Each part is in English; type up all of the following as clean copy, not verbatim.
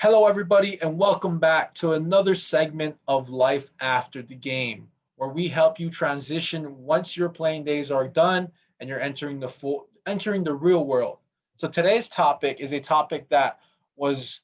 Hello, everybody, and welcome back to another segment of Life After the Game, where we help you transition once your playing days are done and you're entering the real world. So today's topic is a topic that was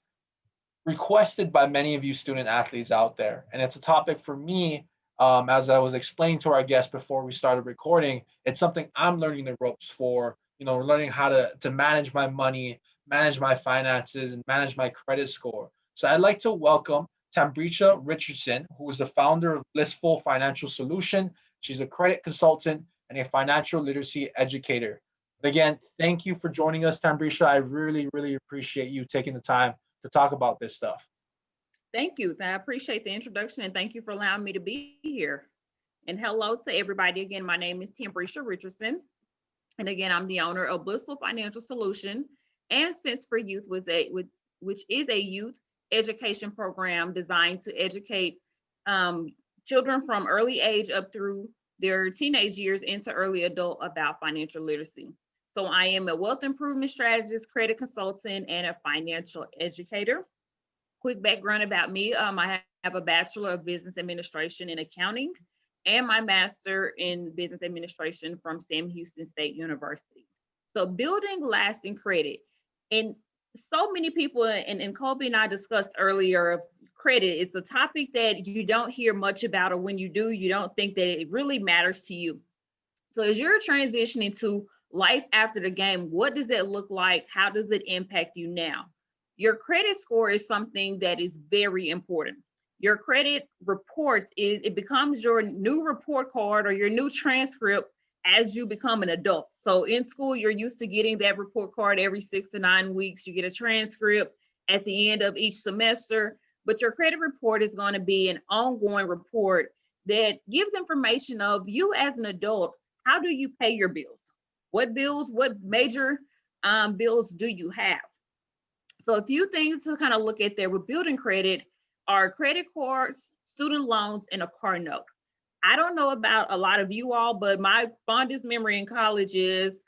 requested by many of you student athletes out there, and it's a topic for me. As I was explaining to our guest before we started recording, it's something I'm learning the ropes for. Learning how to manage my money, manage my finances, and manage my credit score. So I'd like to welcome Tambreshia Richardson, who is the founder of Blissful Financial Solution. She's a credit consultant and a financial literacy educator. But again, thank you for joining us, Tambreshia. I really, really appreciate you taking the time to talk about this stuff. Thank you. I appreciate the introduction and thank you for allowing me to be here. And hello to everybody. Again, my name is Tambreshia Richardson. And again, I'm the owner of Blissful Financial Solution and Sense for Youth, which is a youth education program designed to educate children from early age up through their teenage years into early adult about financial literacy. So I am a wealth improvement strategist, credit consultant, and a financial educator. Quick background about me. I have a Bachelor of Business Administration in Accounting and my Master in Business Administration from Sam Houston State University. So building lasting credit. And so many people, and Kolby and I discussed earlier, credit, it's a topic that you don't hear much about, or when you do, you don't think that it really matters to you. So as you're transitioning to life after the game, what does that look like? How does it impact you now? Your credit score is something that is very important. Your credit reports it becomes your new report card or your new transcript as you become an adult. So in school, you're used to getting that report card every 6 to 9 weeks. You get a transcript at the end of each semester, but your credit report is going to be an ongoing report that gives information of you as an adult. How do you pay your bills? What major bills do you have? So a few things to kind of look at there with building credit are credit cards, student loans, and a car note. I don't know about a lot of you all, but my fondest memory in college is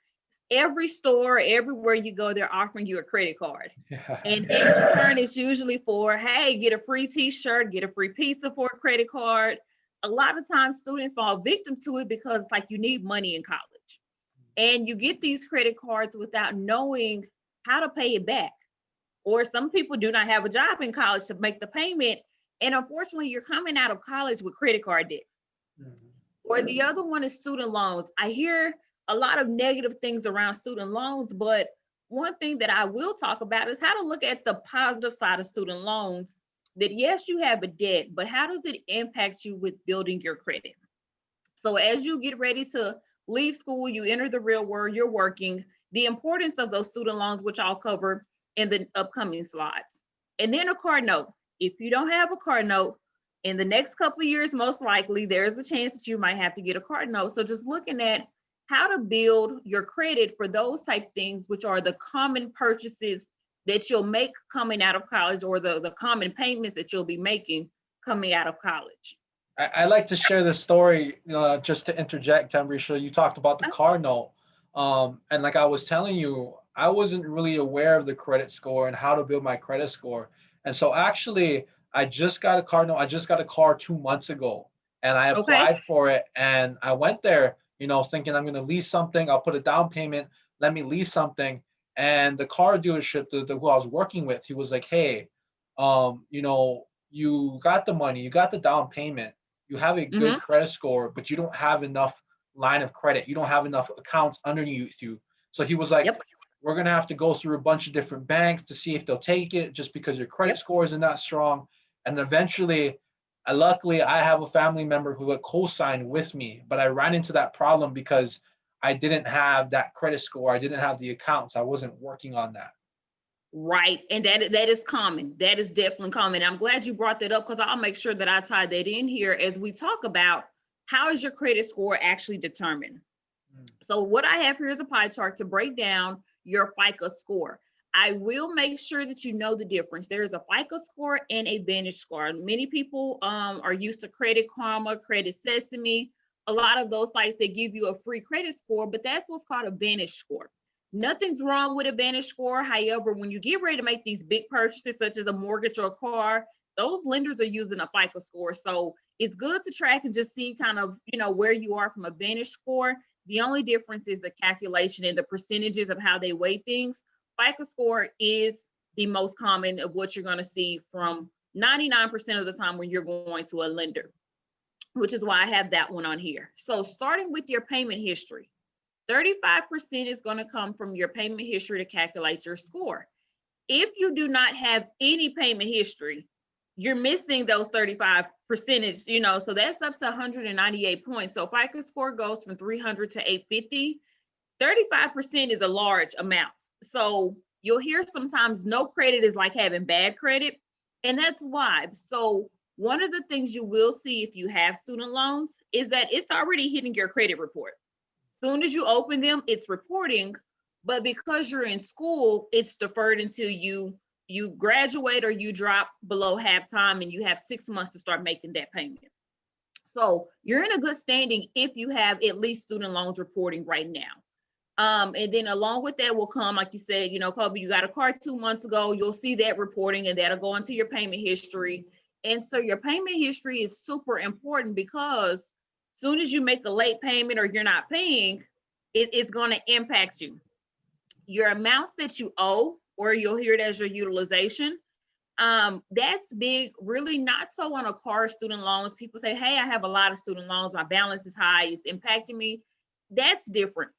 every store, everywhere you go, they're offering you a credit card. Yeah. And in return, it's usually for, hey, get a free t-shirt, get a free pizza for a credit card. A lot of times students fall victim to it because it's like you need money in college. And you get these credit cards without knowing how to pay it back. Or some people do not have a job in college to make the payment. And unfortunately, you're coming out of college with credit card debt. Mhm. Or the other one is student loans. I hear a lot of negative things around student loans, but one thing that I will talk about is how to look at the positive side of student loans. That yes, you have a debt, but how does it impact you with building your credit? So as you get ready to leave school, you enter the real world, you're working, the importance of those student loans, which I'll cover in the upcoming slides. And then a car note. If you don't have a car note, in the next couple of years, most likely, there's a chance that you might have to get a car note. So just looking at how to build your credit for those type things, which are the common purchases that you'll make coming out of college, or the common payments that you'll be making coming out of college. I like to share this story, just to interject, Tambrisha. You talked about the car note. And like I was telling you, I wasn't really aware of the credit score and how to build my credit score. And so actually, I just got a car note. I just got a car 2 months ago and I Okay. applied for it. And I went there, thinking I'm going to lease something. I'll put a down payment. Let me lease something. And the car dealership, who I was working with, he was like, hey, you got the money, you got the down payment, you have a good Mm-hmm. credit score, but you don't have enough line of credit. You don't have enough accounts underneath you. So he was like, Yep. we're going to have to go through a bunch of different banks to see if they'll take it just because your credit Yep. score isn't that strong. And eventually, luckily, I have a family member who had co-signed with me, but I ran into that problem because I didn't have that credit score. I didn't have the accounts. I wasn't working on that. Right. And that is common. That is definitely common. I'm glad you brought that up because I'll make sure that I tie that in here as we talk about how is your credit score actually determined. Mm. So what I have here is a pie chart to break down your FICO score. I will make sure that you know the difference. There is a FICO score and a Vantage score. Many people are used to Credit Karma, Credit Sesame, a lot of those sites that give you a free credit score, but that's what's called a Vantage score. Nothing's wrong with a Vantage score. However, when you get ready to make these big purchases, such as a mortgage or a car, those lenders are using a FICO score. So it's good to track and just see kind of, where you are from a Vantage score. The only difference is the calculation and the percentages of how they weigh things. FICO score is the most common of what you're going to see from 99% of the time when you're going to a lender, which is why I have that one on here. So starting with your payment history, 35% is going to come from your payment history to calculate your score. If you do not have any payment history, you're missing those 35%, so that's up to 198 points. So FICO score goes from 300 to 850. 35% is a large amount. So you'll hear sometimes no credit is like having bad credit, and that's why. So one of the things you will see if you have student loans is that it's already hitting your credit report. Soon as you open them, it's reporting, but because you're in school, it's deferred until you graduate or you drop below halftime and you have 6 months to start making that payment. So you're in a good standing if you have at least student loans reporting right now. And then along with that will come, like you said, Kolby, you got a car 2 months ago, you'll see that reporting and that'll go into your payment history. And so your payment history is super important because soon as you make a late payment or you're not paying, it's going to impact you. Your amounts that you owe, or you'll hear it as your utilization, that's big, really not so on a car student loans. People say, hey, I have a lot of student loans, my balance is high, it's impacting me. That's different.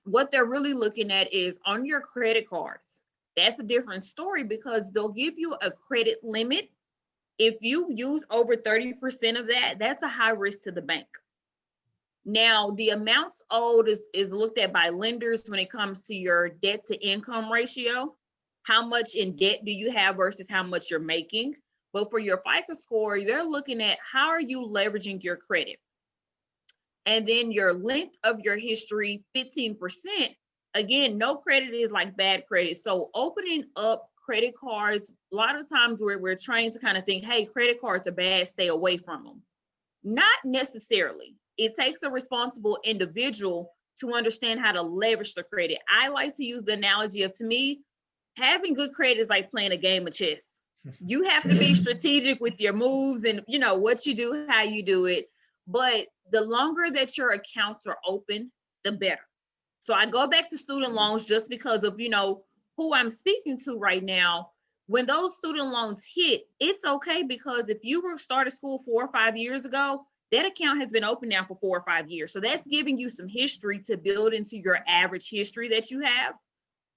What they're really looking at is on your credit cards. That's a different story because they'll give you a credit limit. If you use over 30% of that, that's a high risk to the bank. Now, the amounts owed is looked at by lenders when it comes to your debt to income ratio. How much in debt do you have versus how much you're making? But for your FICO score, they're looking at how are you leveraging your credit? And then your length of your history, 15%. Again, no credit is like bad credit. So opening up credit cards, a lot of times we're trained to kind of think, hey, credit cards are bad, stay away from them. Not necessarily. It takes a responsible individual to understand how to leverage the credit. I like to use the analogy of, to me, having good credit is like playing a game of chess. You have to be strategic with your moves and what you do, how you do it. But the longer that your accounts are open, the better. So I go back to student loans just because of, who I'm speaking to right now. When those student loans hit, it's okay because if you were started school 4 or 5 years ago, that account has been open now for 4 or 5 years. So that's giving you some history to build into your average history that you have.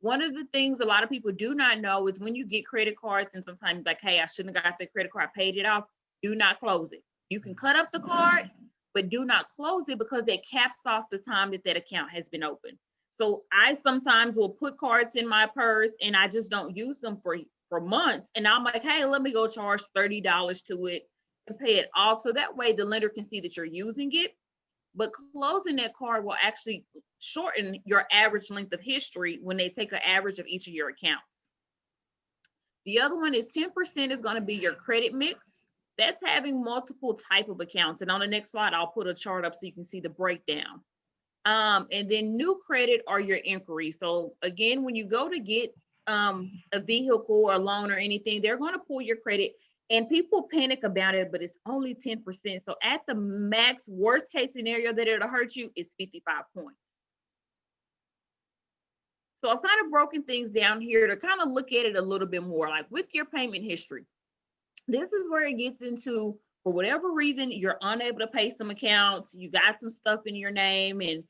One of the things a lot of people do not know is when you get credit cards and sometimes like, hey, I shouldn't have got the credit card, paid it off, do not close it. You can cut up the card, but do not close it because that caps off the time that account has been open. So I sometimes will put cards in my purse and I just don't use them for months. And I'm like, hey, let me go charge $30 to it and pay it off. So that way the lender can see that you're using it. But closing that card will actually shorten your average length of history when they take an average of each of your accounts. The other one is 10% is going to be your credit mix. That's having multiple type of accounts. And on the next slide, I'll put a chart up so you can see the breakdown. And then new credit are your inquiries. So again, when you go to get a vehicle or a loan or anything, they're going to pull your credit. And people panic about it, but it's only 10%. So at the max, worst case scenario that it'll hurt you is 55 points. So I've kind of broken things down here to kind of look at it a little bit more, like with your payment history. This is where it gets into, for whatever reason, you're unable to pay some accounts, you got some stuff in your name and,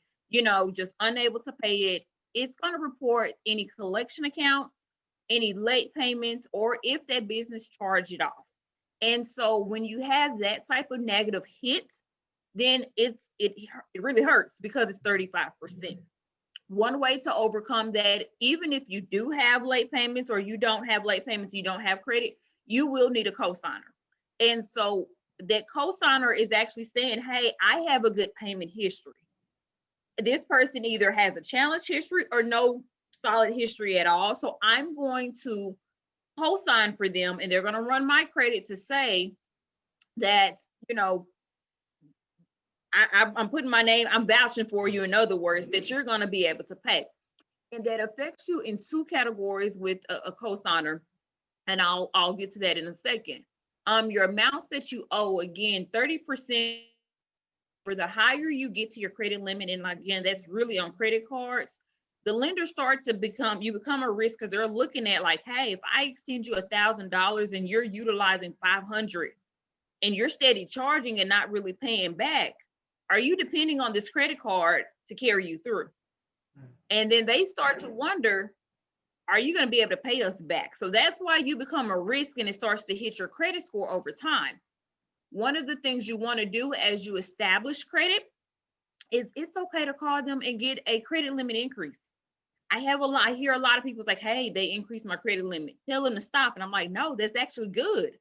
just unable to pay it. It's going to report any collection accounts, any late payments, or if that business charged it off. And so when you have that type of negative hit, then it really hurts because it's 35%. One way to overcome that, even if you do have late payments or you don't have late payments, you don't have credit, you will need a cosigner. And so that cosigner is actually saying, hey, I have a good payment history. This person either has a challenge history or no solid history at all. So I'm going to co-sign for them and they're going to run my credit to say that, I'm putting my name, I'm vouching for you, in other words, that you're going to be able to pay. And that affects you in two categories with a cosigner. And I'll get to that in a second. Your amounts that you owe, again, 30%. For the higher you get to your credit limit, and again, that's really on credit cards, the lenders start to become a risk because they're looking at like, hey, if I extend you $1,000 and you're utilizing 500 and you're steady charging and not really paying back, are you depending on this credit card to carry you through? And then they start to wonder, are you going to be able to pay us back? So that's why you become a risk and it starts to hit your credit score over time. One of the things you want to do as you establish credit is it's okay to call them and get a credit limit increase. I hear a lot of people like, hey, they increased my credit limit. Tell them to stop. And I'm like, no, that's actually good.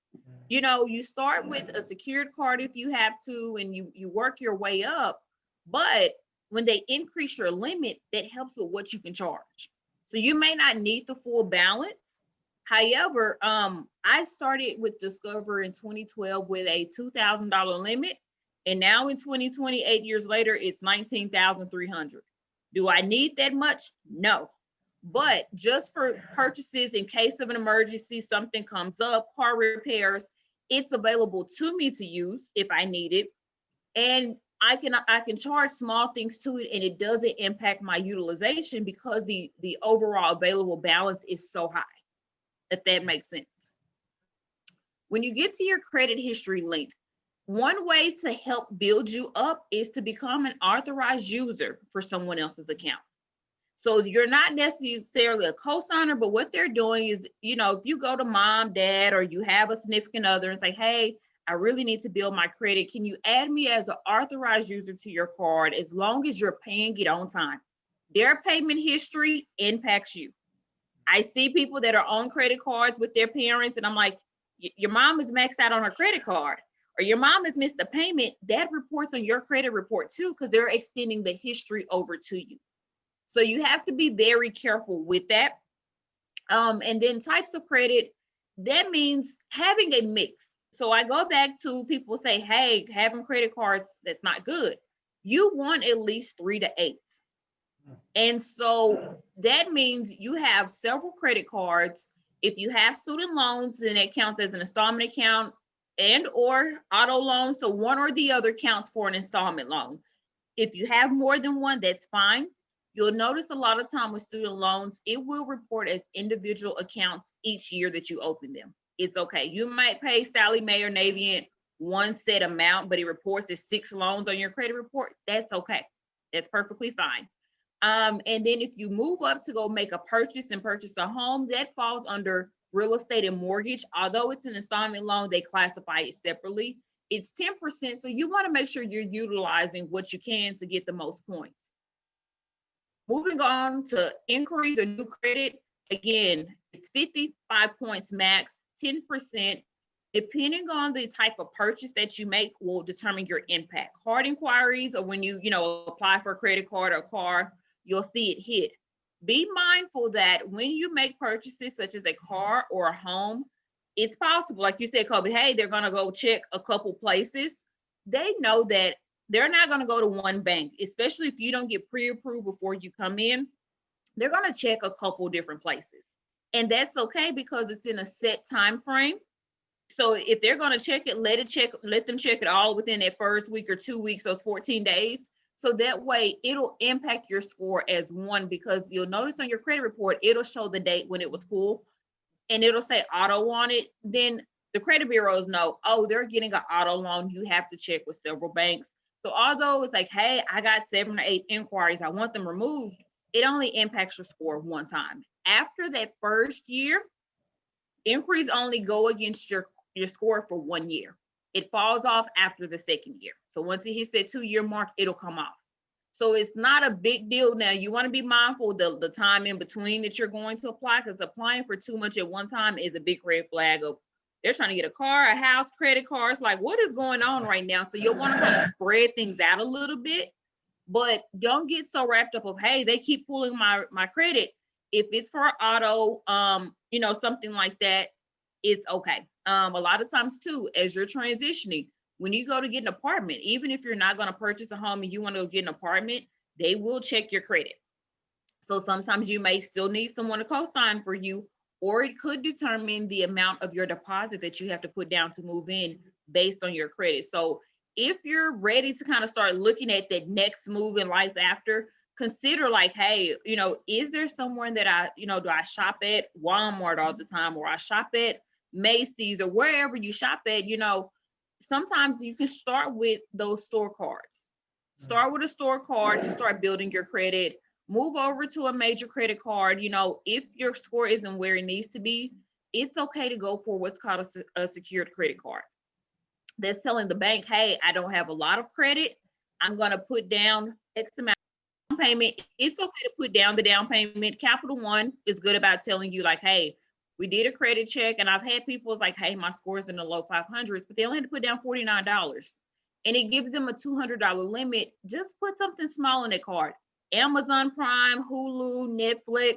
You know, you start with a secured card if you have to, and you work your way up. But when they increase your limit, that helps with what you can charge. So you may not need the full balance. However, I started with Discover in 2012 with a $2,000 limit. And now in 2020, 8 years later, it's $19,300. Do I need that much? No. But just for purchases in case of an emergency, something comes up, car repairs, it's available to me to use if I need it. And I can charge small things to it and it doesn't impact my utilization because the overall available balance is so high, if that makes sense. When you get to your credit history link, one way to help build you up is to become an authorized user for someone else's account. So you're not necessarily a cosigner, but what they're doing is, you know, if you go to mom, dad, or you have a significant other and say, hey, I really need to build my credit. Can you add me as an authorized user to your card as long as you're paying it on time? Their payment history impacts you. I see people that are on credit cards with their parents, and I'm like, your mom is maxed out on her credit card, or your mom has missed a payment. That reports on your credit report too, because they're extending the history over to you. So you have to be very careful with that. And then types of credit, that means having a mix. So I go back to people say, hey, having credit cards, that's not good. You want at least 3 to 8. And so that means you have several credit cards. If you have student loans, then it counts as an installment account and or auto loan. So one or the other counts for an installment loan. If you have more than one, that's fine. You'll notice a lot of time with student loans, it will report as individual accounts each year that you open them. It's okay. You might pay Sally Mae or Navient one set amount, but it reports as 6 loans on your credit report. That's okay. That's perfectly fine. And then if you move up to go make a purchase and purchase a home, that falls under real estate and mortgage. Although it's an installment loan, they classify it separately. It's 10%. So you want to make sure you're utilizing what you can to get the most points. Moving on to inquiries or new credit, again, it's 55 points max, 10%. Depending on the type of purchase that you make will determine your impact. Hard inquiries, or when you apply for a credit card or a car, you'll see it hit. Be mindful that when you make purchases such as a car or a home, it's possible, like you said, Kolby, hey, they're gonna go check a couple places. They know that they're not gonna go to one bank, especially if you don't get pre-approved before you come in. They're gonna check a couple different places. And that's okay because it's in a set time frame. So if they're going to check it, let them check it all within that first week or 2 weeks, those 14 days. So that way it'll impact your score as one, because you'll notice on your credit report, it'll show the date when it was pulled and it'll say auto on it. Then the credit bureaus know, oh, they're getting an auto loan. You have to check with several banks. So although it's like, hey, I got 7 or 8 inquiries, I want them removed, it only impacts your score one time. After that first year, inquiries only go against your score for 1 year. It falls off after the second year. So once it hits that 2-year mark, it'll come off. So it's not a big deal. Now you want to be mindful of the time in between that you're going to apply, because applying for too much at one time is a big red flag of they're trying to get a car, a house, credit cards. Like, what is going on right now? So you'll want to kind of spread things out a little bit, but don't get so wrapped up of, hey, they keep pulling my credit. If it's for auto, something like that, it's okay. A lot of times too, as you're transitioning, when you go to get an apartment, even if you're not going to purchase a home and you want to go get an apartment, they will check your credit. So sometimes you may still need someone to co-sign for you, or it could determine the amount of your deposit that you have to put down to move in based on your credit. So if you're ready to kind of start looking at that next move in life after, consider like, hey, is there someone that do I shop at Walmart all the time, or I shop at Macy's, or wherever you shop at? Sometimes you can start with those store cards. Start with a store card to start building your credit. Move over to a major credit card. If your score isn't where it needs to be, it's okay to go for what's called a secured credit card. That's telling the bank, hey, I don't have a lot of credit. I'm going to put down X amount of payment. It's okay to put down the down payment. Capital One is good about telling you like, hey, we did a credit check, and I've had people like, hey, my score is in the low 500s, but they only had to put down $49. And it gives them a $200 limit. Just put something small in that card. Amazon Prime, Hulu, Netflix,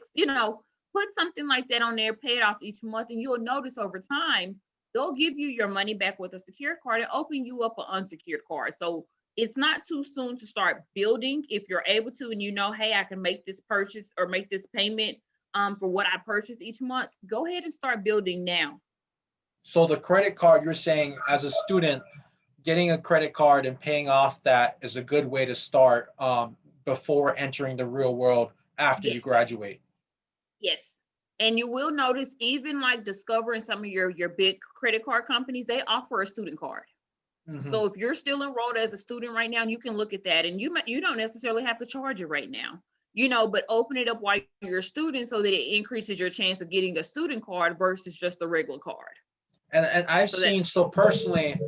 put something like that on there, pay it off each month, and you'll notice over time, they'll give you your money back with a secured card and open you up an unsecured card. So it's not too soon to start building. If you're able to, and hey, I can make this purchase or make this payment for what I purchase each month, go ahead and start building now. So the credit card, you're saying as a student, getting a credit card and paying off that is a good way to start before entering the real world after you graduate. Yes. And you will notice, even like Discover and some of your big credit card companies, they offer a student card. Mm-hmm. So if you're still enrolled as a student right now, you can look at that, and you don't necessarily have to charge it right now, but open it up while you're a student so that it increases your chance of getting a student card versus just a regular card. And I've personally,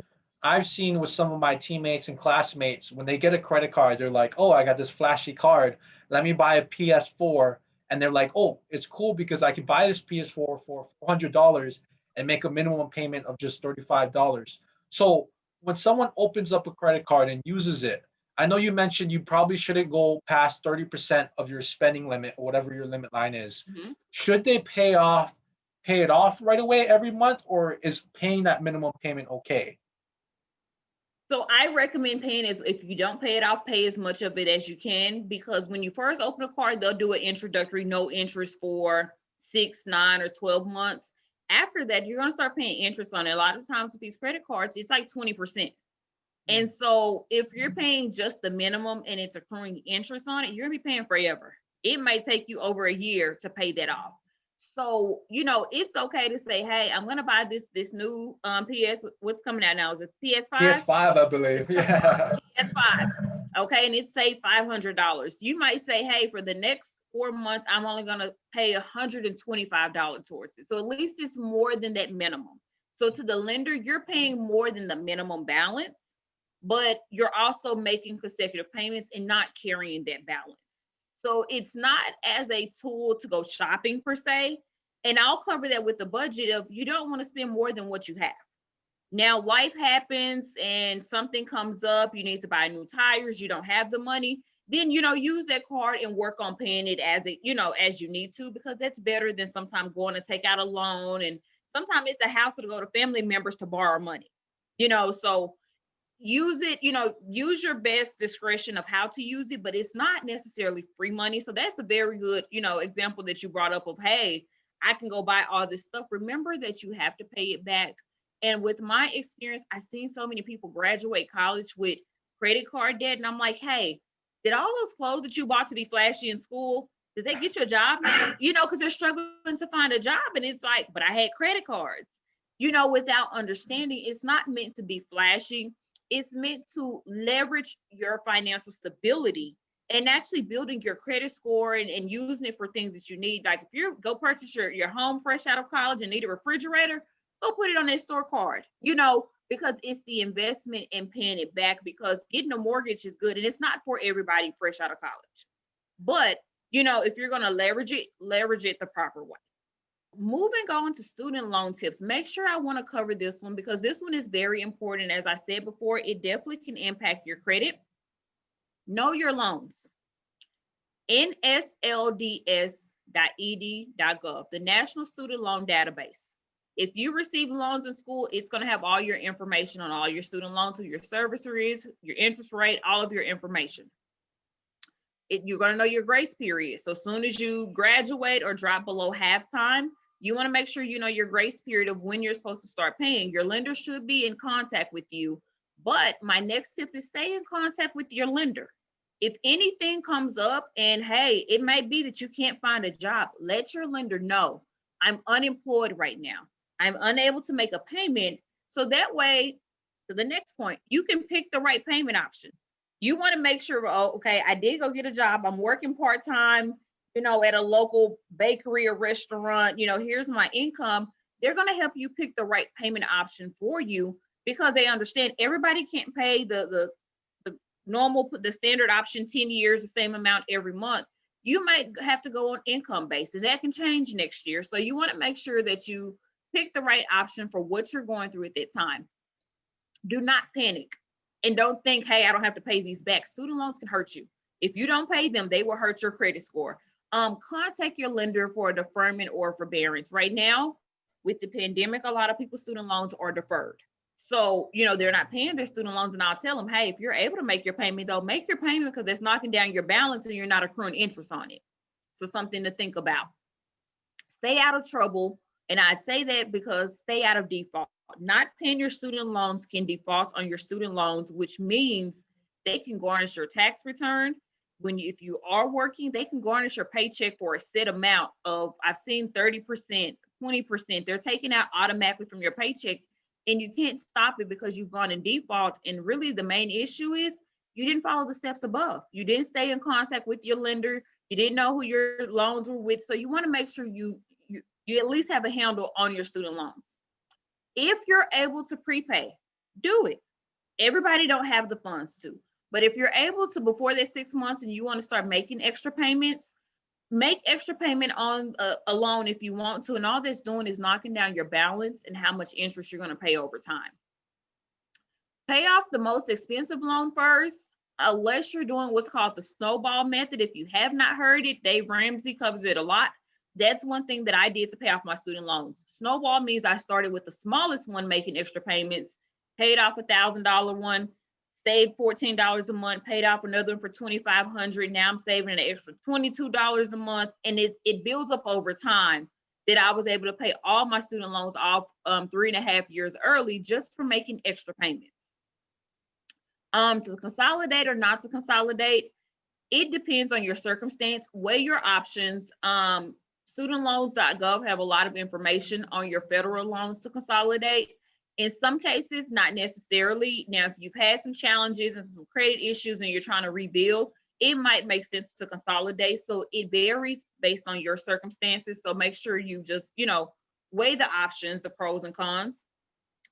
I've seen with some of my teammates and classmates, when they get a credit card, they're like, oh, I got this flashy card. Let me buy a PS4. And they're like, oh, it's cool because I can buy this PS4 for $400 and make a minimum payment of just $35. So when someone opens up a credit card and uses it, I know you mentioned you probably shouldn't go past 30% of your spending limit or whatever your limit line is. Mm-hmm. Should they pay it off right away every month, or is paying that minimum payment okay? So I recommend paying if you don't pay it off, pay as much of it as you can, because when you first open a card, they'll do an introductory no interest for 6, 9, or 12 months. After that, you're going to start paying interest on it. A lot of times with these credit cards, it's like 20%. And so if you're paying just the minimum and it's accruing interest on it, you're going to be paying forever. It may take you over a year to pay that off. So, it's okay to say, hey, I'm going to buy this new what's coming out now? Is it PS5? PS5, I believe. Yeah. PS5. Okay. And it's say $500. You might say, hey, for the next 4 months, I'm only going to pay $125 towards it. So at least it's more than that minimum. So to the lender, you're paying more than the minimum balance, but you're also making consecutive payments and not carrying that balance. So it's not as a tool to go shopping per se. And I'll cover that with the budget of, you don't want to spend more than what you have. Now, life happens and something comes up, you need to buy new tires, you don't have the money, then, use that card and work on paying it as you need to, because that's better than sometimes going to take out a loan. And sometimes it's a hassle to go to family members to borrow money, so use it, use your best discretion of how to use it, but it's not necessarily free money. So that's a very good, example that you brought up of, hey, I can go buy all this stuff. Remember that you have to pay it back. And with my experience, I've seen so many people graduate college with credit card debt. And I'm like, hey, did all those clothes that you bought to be flashy in school, does that get you a job now? Because they're struggling to find a job. And it's like, but I had credit cards, without understanding it's not meant to be flashy. It's meant to leverage your financial stability and actually building your credit score and using it for things that you need. Like if you go purchase your home fresh out of college and need a refrigerator, go put it on that store card, because it's the investment in paying it back, because getting a mortgage is good and it's not for everybody fresh out of college. But, if you're going to leverage it the proper way. Moving on to student loan tips, make sure I want to cover this one because this one is very important. As I said before, it definitely can impact your credit. Know your loans. NSLDS.ed.gov, the National Student Loan Database. If you receive loans in school, it's going to have all your information on all your student loans, who your servicer is, your interest rate, all of your information. You're going to know your grace period. So as soon as you graduate or drop below halftime, you want to make sure you know your grace period of when you're supposed to start paying. Your lender should be in contact with you. But my next tip is stay in contact with your lender. If anything comes up and hey, it might be that you can't find a job, let your lender know. I'm unemployed right now. I'm unable to make a payment. So that way, to the next point, you can pick the right payment option. You want to make sure, oh, okay, I did go get a job. I'm working part-time, at a local bakery or restaurant. Here's my income. They're going to help you pick the right payment option for you because they understand everybody can't pay the normal, the standard option, 10 years, the same amount every month. You might have to go on income basis. That can change next year. So you want to make sure that you pick the right option for what you're going through at that time. Do not panic and don't think, hey, I don't have to pay these back. Student loans can hurt you. If you don't pay them, they will hurt your credit score. Contact your lender for a deferment or forbearance. Right now, with the pandemic, a lot of people's student loans are deferred. So, they're not paying their student loans, and I'll tell them, hey, if you're able to make your payment, though, make your payment because it's knocking down your balance and you're not accruing interest on it. So something to think about. Stay out of trouble. And I'd say that because stay out of default. Not paying your student loans can default on your student loans, which means they can garnish your tax return. If you are working, they can garnish your paycheck for a set amount of, I've seen 30%, 20%. They're taking out automatically from your paycheck. And you can't stop it because you've gone in default. And really the main issue is you didn't follow the steps above. You didn't stay in contact with your lender. You didn't know who your loans were with. So you want to make sure you at least have a handle on your student loans. If you're able to prepay, do it. Everybody don't have the funds to. But if you're able to, before that 6 months and you want to start making extra payments, make extra payment on a loan if you want to. And all that's doing is knocking down your balance and how much interest you're going to pay over time. Pay off the most expensive loan first, unless you're doing what's called the snowball method. If you have not heard it, Dave Ramsey covers it a lot. That's one thing that I did to pay off my student loans. Snowball means I started with the smallest one, making extra payments, paid off $1,000 one, saved $14 a month, paid off another one for $2,500. Now I'm saving an extra $22 a month. And it builds up over time that I was able to pay all my student loans off 3.5 years early just for making extra payments. To consolidate or not to consolidate, it depends on your circumstance. Weigh your options. Studentloans.gov have a lot of information on your federal loans to consolidate. In some cases, not necessarily. Now, if you've had some challenges and some credit issues and you're trying to rebuild, it might make sense to consolidate. So it varies based on your circumstances. So make sure you just, weigh the options, the pros and cons.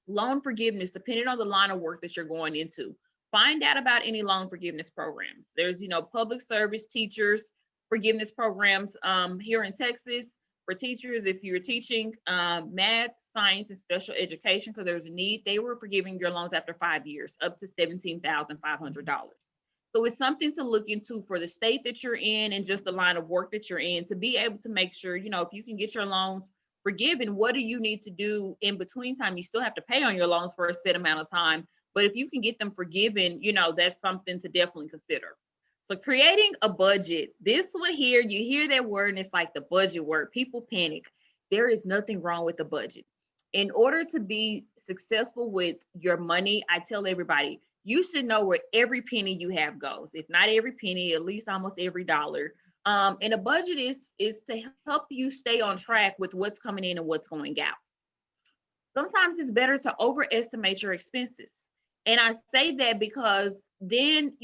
Loan forgiveness, depending on the line of work that you're going into. Find out about any loan forgiveness programs. There's, public service teachers forgiveness programs here in Texas for teachers. If you're teaching math, science, and special education, because there's a need, they were forgiving your loans after 5 years, up to $17,500. So it's something to look into for the state that you're in and just the line of work that you're in to be able to make sure, if you can get your loans forgiven, what do you need to do in between time? You still have to pay on your loans for a set amount of time, but if you can get them forgiven, that's something to definitely consider. So creating a budget, this one here, you hear that word and it's like the budget word. People panic. There is nothing wrong with the budget. In order to be successful with your money, I tell everybody, you should know where every penny you have goes. If not every penny, at least almost every dollar. And a budget is to help you stay on track with what's coming in and what's going out. Sometimes it's better to overestimate your expenses. And I say that because then,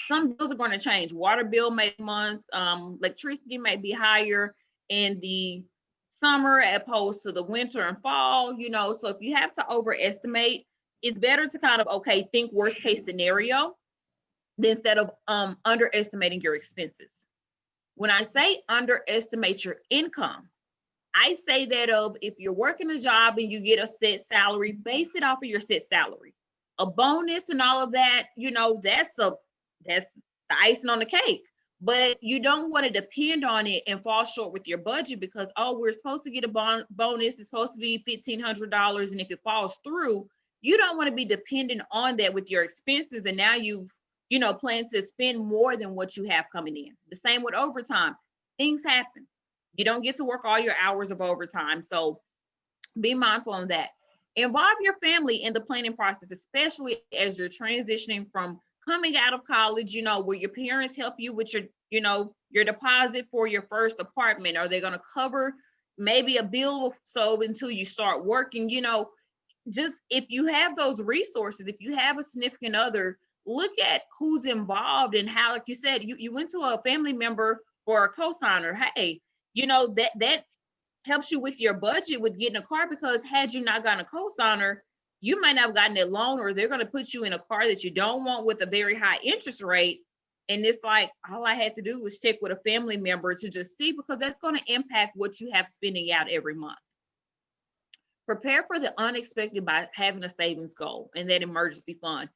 some bills are going to change. Water bill may months, electricity might be higher in the summer as opposed to the winter and fall, so if you have to overestimate, it's better to kind of, think worst case scenario instead of underestimating your expenses. When I say underestimate your income, I say that if you're working a job and you get a set salary, base it off of your set salary. A bonus and all of that, that's the icing on the cake. But you don't want to depend on it and fall short with your budget because, we're supposed to get a bonus. It's supposed to be $1,500. And if it falls through, you don't want to be dependent on that with your expenses. And now you've plan to spend more than what you have coming in. The same with overtime. Things happen. You don't get to work all your hours of overtime. So be mindful of that. Involve your family in the planning process, especially as you're transitioning from coming out of college, will your parents help you with your deposit for your first apartment? Are they going to cover maybe a bill so until you start working? Just if you have those resources, if you have a significant other, look at who's involved and how, like you said, you went to a family member for a cosigner. Hey, that helps you with your budget with getting a car, because had you not gotten a cosigner, you might not have gotten that loan, or they're going to put you in a car that you don't want with a very high interest rate. And it's like, all I had to do was check with a family member to just see, because that's going to impact what you have spending out every month. Prepare for the unexpected by having a savings goal and that emergency fund.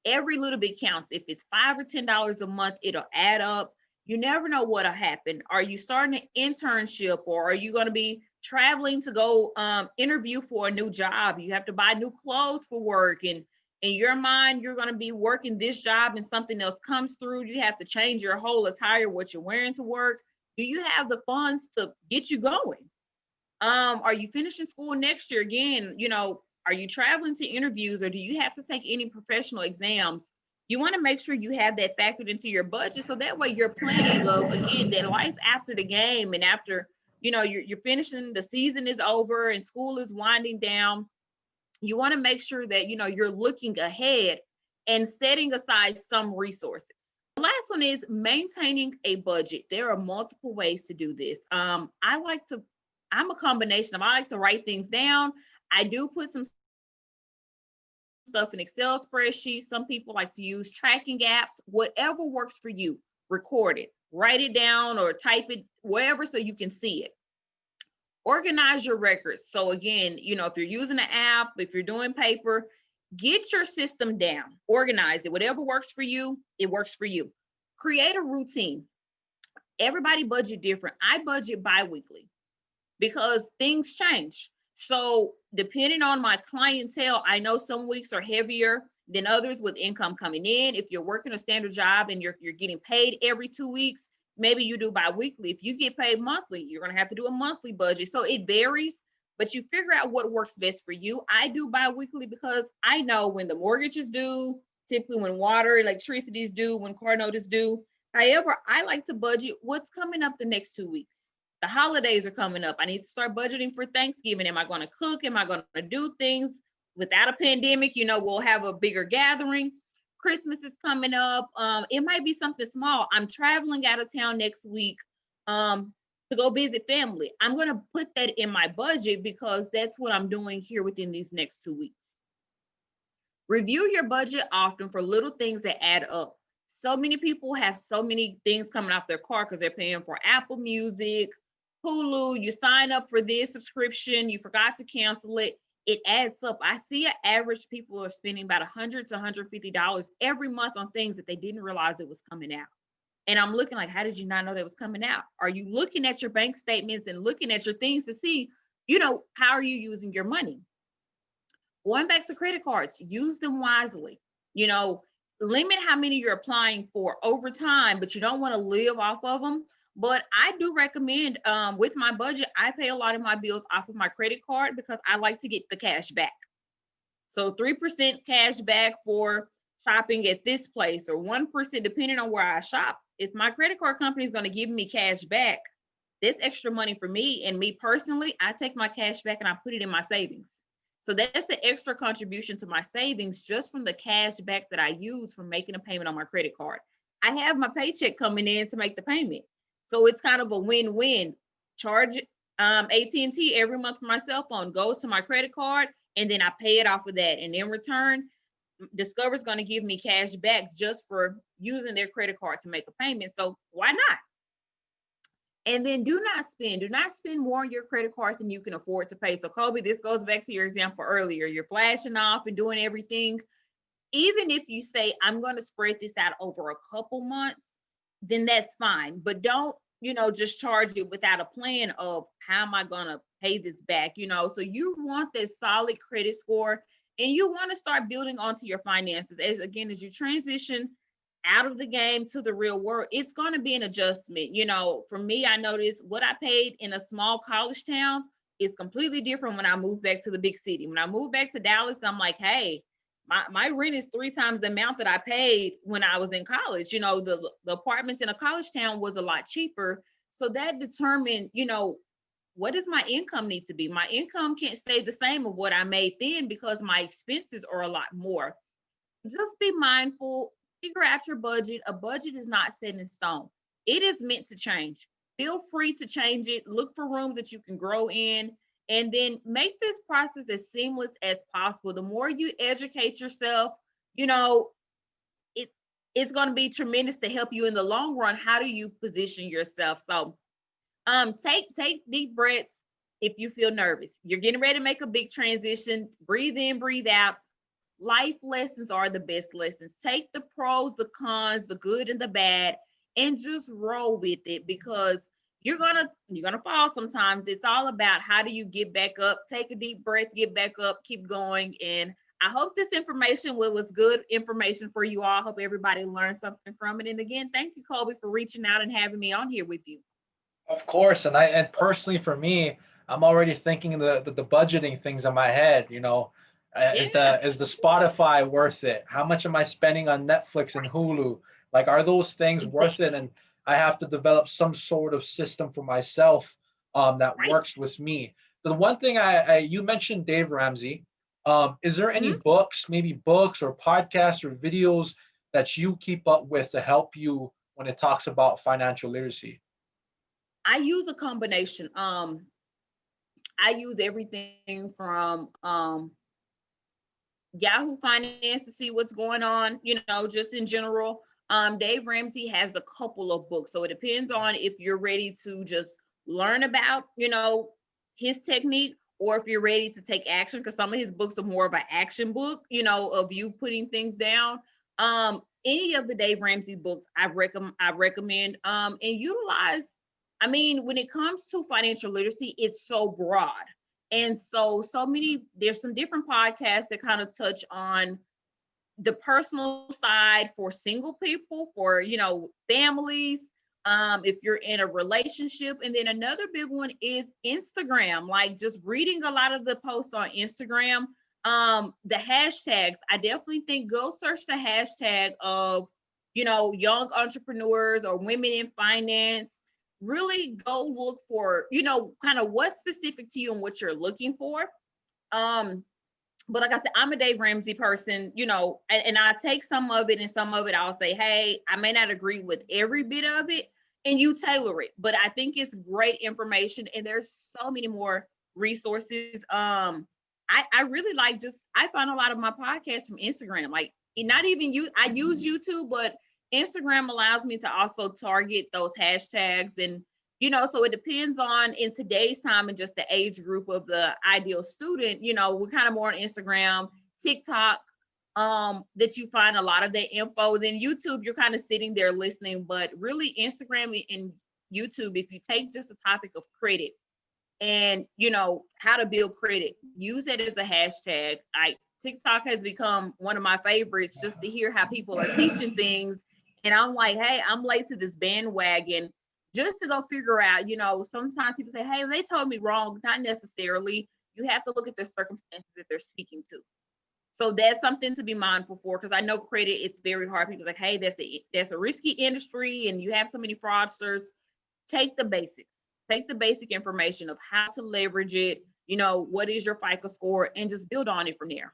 Every little bit counts. If it's $5 or $10 a month, it'll add up. You never know what'll happen. Are you starting an internship, or are you going to be traveling to go interview for a new job? You have to buy new clothes for work, and in your mind, you're going to be working this job and something else comes through. You have to change your whole attire, what you're wearing to work. Do you have the funds to get you going? Are you finishing school next year? Again, are you traveling to interviews, or do you have to take any professional exams? You want to make sure you have that factored into your budget, so that way you're planning of, again, that life after the game, and after, you're finishing, the season is over and school is winding down. You want to make sure that, you're looking ahead and setting aside some resources. The last one is maintaining a budget. There are multiple ways to do this. I'm a combination of, I like to write things down. I do put some stuff in Excel spreadsheets. Some people like to use tracking apps. Whatever works for you, record it, write it down, or type it wherever so you can see it. Organize your records. So again, if you're using an app, if you're doing paper, get your system down, organize it. Whatever works for you, it works for you. Create a routine. Everybody budget different. I budget bi-weekly because things change. So depending on my clientele, I know some weeks are heavier than others with income coming in. If you're working a standard job and you're getting paid every 2 weeks, maybe you do bi-weekly. If you get paid monthly, you're going to have to do a monthly budget. So it varies, but you figure out what works best for you. I do bi-weekly because I know when the mortgage is due, typically when water, electricity is due, when car note is due. However, I like to budget what's coming up the next 2 weeks. The holidays are coming up. I need to start budgeting for Thanksgiving. Am I going to cook? Am I going to do things? Without a pandemic, we'll have a bigger gathering. Christmas is coming up. It might be something small. I'm traveling out of town next week to go visit family. I'm going to put that in my budget because that's what I'm doing here within these next 2 weeks. Review your budget often for little things that add up. So many people have so many things coming off their car because they're paying for Apple Music, Hulu. You sign up for this subscription, you forgot to cancel it. It adds up. I see an average people are spending about $100 to $150 every month on things that they didn't realize it was coming out. And I'm looking like, how did you not know that was coming out? Are you looking at your bank statements and looking at your things to see, how are you using your money? Going back to credit cards, use them wisely. Limit how many you're applying for over time, but you don't want to live off of them. But I do recommend with my budget, I pay a lot of my bills off of my credit card because I like to get the cash back. So 3% cash back for shopping at this place, or 1% depending on where I shop. If my credit card company is going to give me cash back, that's extra money for me. And me personally, I take my cash back and I put it in my savings. So that's an extra contribution to my savings just from the cash back that I use from making a payment on my credit card. I have my paycheck coming in to make the payment. So it's kind of a win-win. Charge AT&T every month for my cell phone, goes to my credit card, and then I pay it off of that. And in return, Discover's going to give me cash back just for using their credit card to make a payment. So why not? And then do not spend more on your credit cards than you can afford to pay. So Kolby, this goes back to your example earlier. You're flashing off and doing everything. Even if you say, I'm going to spread this out over a couple months, then that's fine. But don't, just charge it without a plan of how am I going to pay this back, So you want this solid credit score, and you want to start building onto your finances as you transition out of the game to the real world, it's going to be an adjustment. For me, I noticed what I paid in a small college town is completely different when I moved back to the big city. When I moved back to Dallas, I'm like, hey, my rent is 3 times the amount that I paid when I was in college. The apartments in a college town was a lot cheaper. So that determined, what does my income need to be? My income can't stay the same of what I made then because my expenses are a lot more. Just be mindful, figure out your budget. A budget is not set in stone. It is meant to change. Feel free to change it. Look for rooms that you can grow in, and then make this process as seamless as possible. The more you educate yourself, you know, it, it's going to be tremendous to help you in the long run. How do you position yourself? So take deep breaths if you feel nervous. You're getting ready to make a big transition. Breathe in, breathe out. Life lessons are the best lessons. Take the pros, the cons, the good and the bad, and just roll with it, because you're gonna fall sometimes. It's all about how do you get back up, take a deep breath, get back up, keep going. And I hope this information was good information for you all. I hope everybody learned something from it. And again, thank you, Kolby, for reaching out and having me on here with you. Of course, and personally for me, I'm already thinking the budgeting things in my head. Yeah, Is the Spotify worth it? How much am I spending on Netflix and Hulu? Like, are those things worth it? exactly. And I have to develop some sort of system for myself that Right. works with me. The one thing you mentioned Dave Ramsey. Is there any Mhm. books, maybe books or podcasts or videos that you keep up with to help you when it talks about financial literacy? I use a combination. I use everything from Yahoo Finance to see what's going on, just in general. Dave Ramsey has a couple of books. So it depends on if you're ready to just learn about, his technique, or if you're ready to take action, because some of his books are more of an action book, of you putting things down. Any of the Dave Ramsey books I recommend and utilize. I mean, when it comes to financial literacy, it's so broad. And so many, there's some different podcasts that kind of touch on the personal side for single people, for, families, if you're in a relationship. And then another big one is Instagram, like just reading a lot of the posts on Instagram. The hashtags, I definitely think go search the hashtag of, young entrepreneurs or women in finance. Really go look for, kind of what's specific to you and what you're looking for. Um, but like I said, I'm a Dave Ramsey person, and I take some of it, and some of it I'll say, hey, I may not agree with every bit of it, and you tailor it. But I think it's great information, and there's so many more resources. I really like, just I find a lot of my podcasts from Instagram. Like, not even you, I use YouTube, but Instagram allows me to also target those hashtags. And so it depends on, in today's time and just the age group of the ideal student, we're kind of more on Instagram, TikTok, that you find a lot of the info. Then YouTube, you're kind of sitting there listening. But really, Instagram and YouTube, if you take just the topic of credit and how to build credit, use it as a hashtag. TikTok has become one of my favorites, just to hear how people are teaching things. And I'm like, hey, I'm late to this bandwagon, just to go figure out, sometimes people say, hey, they told me wrong. Not necessarily. You have to look at the circumstances that they're speaking to. So that's something to be mindful for, because I know credit, it's very hard. People are like, hey, that's a risky industry and you have so many fraudsters. Take the basics. Take the basic information of how to leverage it, what is your FICO score, and just build on it from there.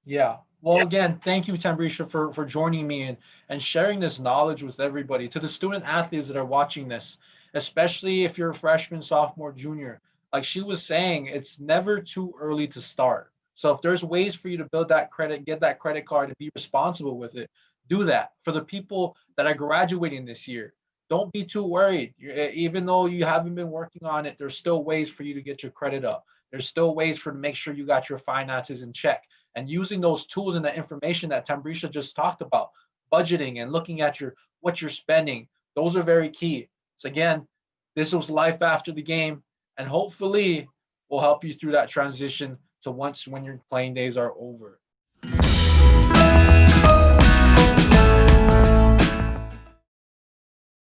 Yeah. Well, again, thank you, Tambreshia, for joining me and sharing this knowledge with everybody. To the student athletes that are watching this, especially if you're a freshman, sophomore, junior, like she was saying, it's never too early to start. So if there's ways for you to build that credit, get that credit card, and be responsible with it, do that. For the people that are graduating this year, don't be too worried. Even though you haven't been working on it, there's still ways for you to get your credit up. There's still ways for to make sure you got your finances in check, and using those tools and the information that Tambreshia just talked about, budgeting and looking at what you're spending. Those are very key. So again, this was life after the game, and hopefully we'll help you through that transition to once when your playing days are over.